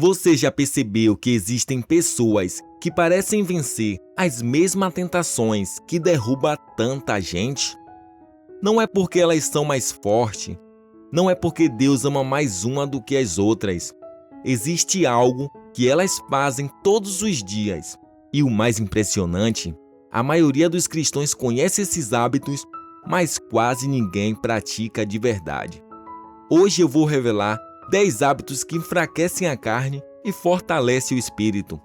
Você já percebeu que existem pessoas que parecem vencer as mesmas tentações que derrubam tanta gente? Não é porque elas são mais fortes, não é porque Deus ama mais uma do que as outras. Existe algo que elas fazem todos os dias. E o mais impressionante, a maioria dos cristãos conhece esses hábitos, mas quase ninguém pratica de verdade. Hoje eu vou revelar 10 hábitos que enfraquecem a carne e fortalecem o espírito.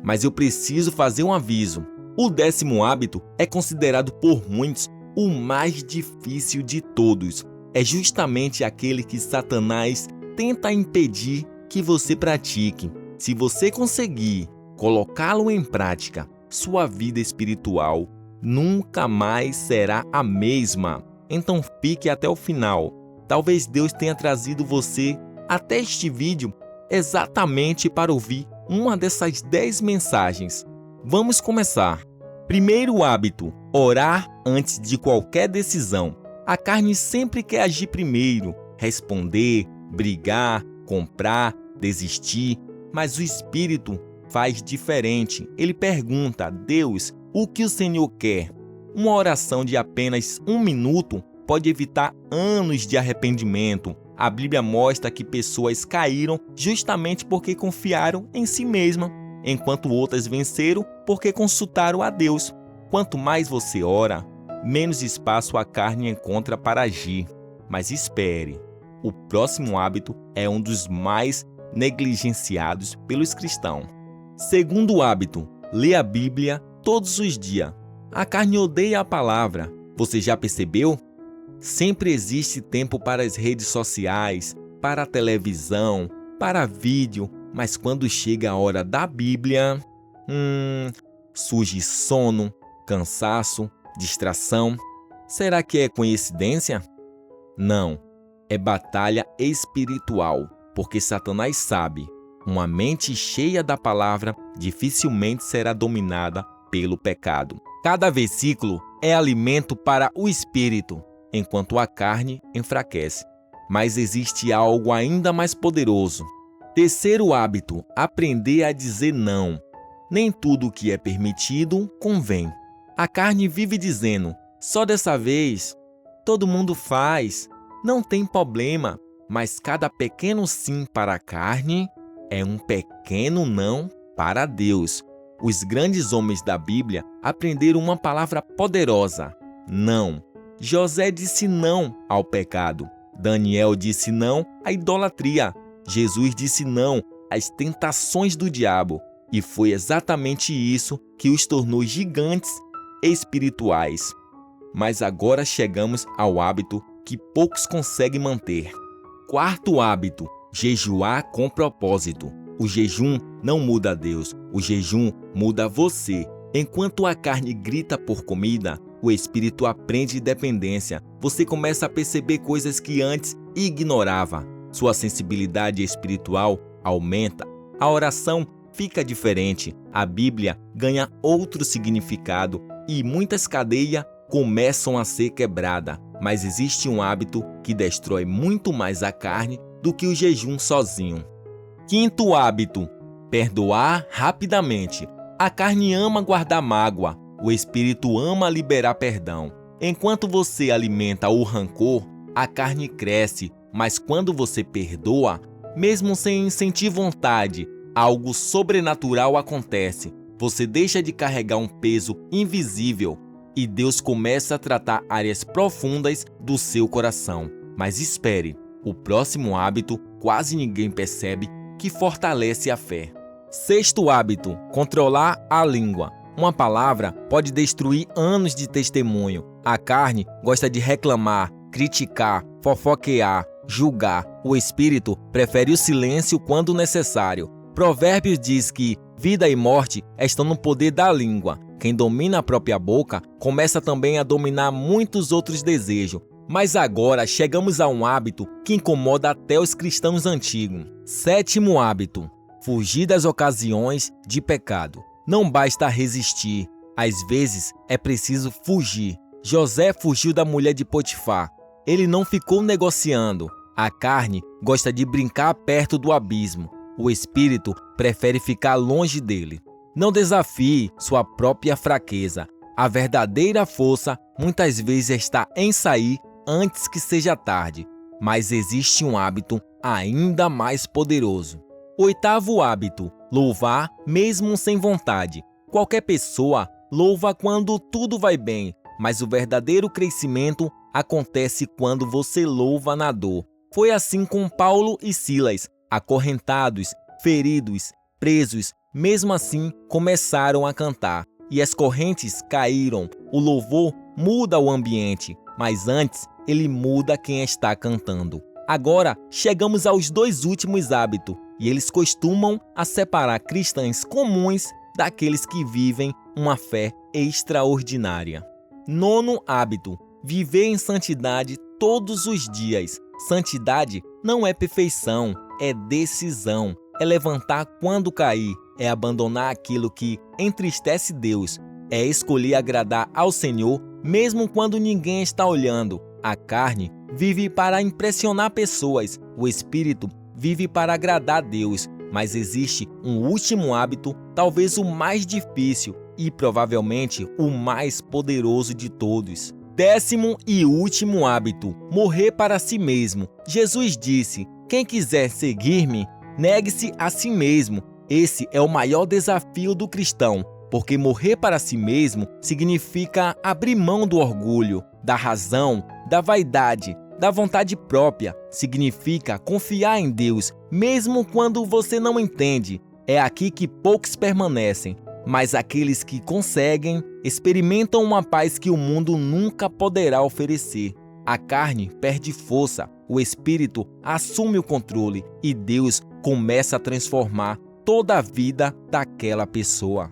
Mas eu preciso fazer um aviso. O 10º hábito é considerado por muitos o mais difícil de todos. É justamente aquele que Satanás tenta impedir que você pratique. Se você conseguir colocá-lo em prática, sua vida espiritual nunca mais será a mesma. Então fique até o final. Talvez Deus tenha trazido você até este vídeo exatamente para ouvir uma dessas 10 mensagens. Vamos começar. Primeiro hábito: orar antes de qualquer decisão. A carne sempre quer agir primeiro, responder, brigar, comprar, desistir, mas o espírito faz diferente. Ele pergunta: Deus, o que o Senhor quer? Uma oração de apenas 1 minuto pode evitar anos de arrependimento. A Bíblia mostra que pessoas caíram justamente porque confiaram em si mesmas, enquanto outras venceram porque consultaram a Deus. Quanto mais você ora, menos espaço a carne encontra para agir. Mas espere, o próximo hábito é um dos mais negligenciados pelos cristãos. Segundo hábito: ler a Bíblia todos os dias. A carne odeia a palavra. Você já percebeu? Sempre existe tempo para as redes sociais, para a televisão, para vídeo, mas quando chega a hora da Bíblia, surge sono, cansaço, distração. Será que é coincidência? Não, é batalha espiritual, porque Satanás sabe, uma mente cheia da palavra dificilmente será dominada pelo pecado. Cada versículo é alimento para o espírito, enquanto a carne enfraquece. Mas existe algo ainda mais poderoso. Terceiro hábito: aprender a dizer não. Nem tudo o que é permitido convém. A carne vive dizendo: só dessa vez, todo mundo faz, não tem problema. Mas cada pequeno sim para a carne é um pequeno não para Deus. Os grandes homens da Bíblia aprenderam uma palavra poderosa: não. José disse não ao pecado. Daniel disse não à idolatria. Jesus disse não às tentações do diabo. E foi exatamente isso que os tornou gigantes espirituais. Mas agora chegamos ao hábito que poucos conseguem manter. Quarto hábito: jejuar com propósito. O jejum não muda Deus, o jejum muda você. Enquanto a carne grita por comida, o espírito aprende dependência. Você começa a perceber coisas que antes ignorava. Sua sensibilidade espiritual aumenta. A oração fica diferente. A Bíblia ganha outro significado e muitas cadeias começam a ser quebradas. Mas existe um hábito que destrói muito mais a carne do que o jejum sozinho. Quinto hábito: perdoar rapidamente. A carne ama guardar mágoa. O espírito ama liberar perdão. Enquanto você alimenta o rancor, a carne cresce, mas quando você perdoa, mesmo sem sentir vontade, algo sobrenatural acontece. Você deixa de carregar um peso invisível e Deus começa a tratar áreas profundas do seu coração. Mas espere, o próximo hábito quase ninguém percebe que fortalece a fé. Sexto hábito: controlar a língua. Uma palavra pode destruir anos de testemunho. A carne gosta de reclamar, criticar, fofoquear, julgar. O espírito prefere o silêncio quando necessário. Provérbios diz que vida e morte estão no poder da língua. Quem domina a própria boca começa também a dominar muitos outros desejos. Mas agora chegamos a um hábito que incomoda até os cristãos antigos. Sétimo hábito: fugir das ocasiões de pecado. Não basta resistir, às vezes é preciso fugir. José fugiu da mulher de Potifar. Ele não ficou negociando. A carne gosta de brincar perto do abismo. o espírito prefere ficar longe dele. Não desafie sua própria fraqueza. A verdadeira força muitas vezes está em sair antes que seja tarde, mas existe um hábito ainda mais poderoso. Oitavo hábito: louvar mesmo sem vontade. Qualquer pessoa louva quando tudo vai bem, mas o verdadeiro crescimento acontece quando você louva na dor. Foi assim com Paulo e Silas, acorrentados, feridos, presos, mesmo assim começaram a cantar. E as correntes caíram. O louvor muda o ambiente, mas antes ele muda quem está cantando. Agora chegamos aos dois últimos hábitos, e eles costumam a separar cristãos comuns daqueles que vivem uma fé extraordinária. Nono hábito: viver em santidade todos os dias. Santidade não é perfeição, é decisão. É levantar quando cair, é abandonar aquilo que entristece Deus, é escolher agradar ao Senhor mesmo quando ninguém está olhando. A carne vive para impressionar pessoas, o espírito vive para agradar a Deus, mas existe um último hábito, talvez o mais difícil e provavelmente o mais poderoso de todos. Décimo e último hábito: morrer para si mesmo. Jesus disse: quem quiser seguir-me, negue-se a si mesmo. Esse é o maior desafio do cristão, porque morrer para si mesmo significa abrir mão do orgulho, da razão, da vaidade, da vontade própria. Significa confiar em Deus, mesmo quando você não entende. É aqui que poucos permanecem, mas aqueles que conseguem experimentam uma paz que o mundo nunca poderá oferecer. A carne perde força, o espírito assume o controle e Deus começa a transformar toda a vida daquela pessoa.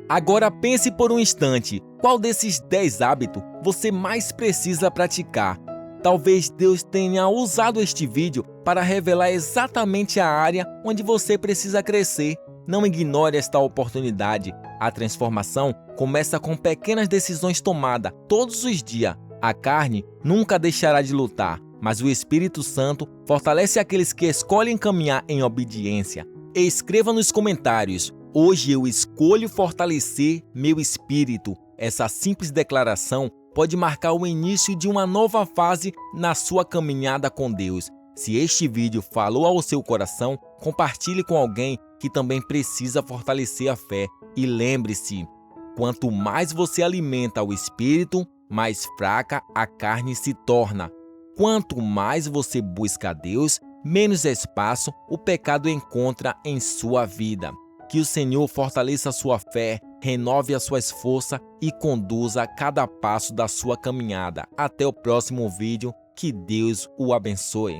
Agora pense por um instante, qual desses 10 hábitos você mais precisa praticar? Talvez Deus tenha usado este vídeo para revelar exatamente a área onde você precisa crescer. Não ignore esta oportunidade. A transformação começa com pequenas decisões tomadas todos os dias. A carne nunca deixará de lutar, mas o Espírito Santo fortalece aqueles que escolhem caminhar em obediência. Escreva nos comentários: hoje eu escolho fortalecer meu espírito. Essa simples declaração pode marcar o início de uma nova fase na sua caminhada com Deus. Se este vídeo falou ao seu coração, compartilhe com alguém que também precisa fortalecer a fé. E lembre-se, quanto mais você alimenta o espírito, mais fraca a carne se torna. Quanto mais você busca a Deus, menos espaço o pecado encontra em sua vida. Que o Senhor fortaleça a sua fé, renove as suas forças e conduza cada passo da sua caminhada. Até o próximo vídeo. Que Deus o abençoe.